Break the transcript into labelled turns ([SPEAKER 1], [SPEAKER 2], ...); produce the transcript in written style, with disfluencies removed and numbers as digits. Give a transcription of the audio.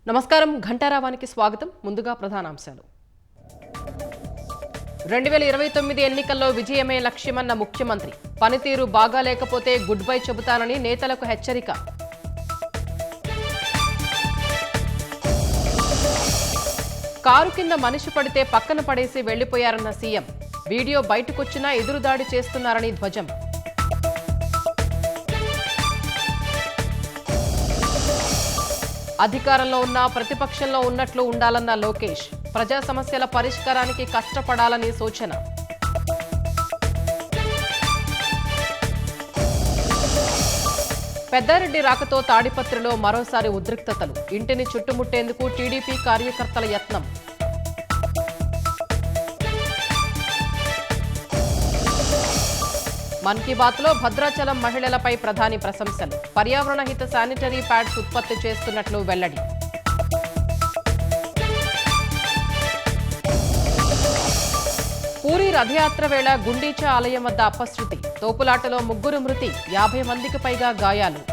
[SPEAKER 1] నమస్కారం ఘంటారావానికి స్వాగతం. ముందుగా ప్రధానాంశాలు. 2029 ఎన్నికల్లో విజయమే లక్ష్యమన్న ముఖ్యమంత్రి. పనితీరు బాగా లేకపోతే గుడ్ బై చెబుతానని నేతలకు హెచ్చరిక. కారు కింద మనిషి పడితే పక్కన పడేసి వెళ్లిపోయారన్న సీఎం. వీడియో బయటకొచ్చినా ఎదురుదాడి చేస్తున్నారని ధ్వజం. అధికారంలో ఉన్న ప్రతిపక్షంలో ఉన్నట్లు ఉండాలన్న లోకేష్. ప్రజా సమస్యల పరిష్కారానికి కష్టపడాలని సూచన. పెద్దారెడ్డి రాకతో తాడిపత్రిలో మరోసారి ఉద్రిక్తతలు. ఇంటిని చుట్టుముట్టేందుకు టీడీపీ కార్యకర్తల యత్నం. మన్ కీ బాత్లో భద్రాచలం మహిళలపై ప్రధాని ప్రశంసలు. పర్యావరణ హిత శానిటరీ ప్యాడ్స్ ఉత్పత్తి చేస్తున్నట్లు వెల్లడి. పూరీ రథయాత్ర వేళ గుండీచా ఆలయం వద్ద అపశృతి. తోపులాటలో 3 మృతి, 50 మందికి పైగా గాయాలు.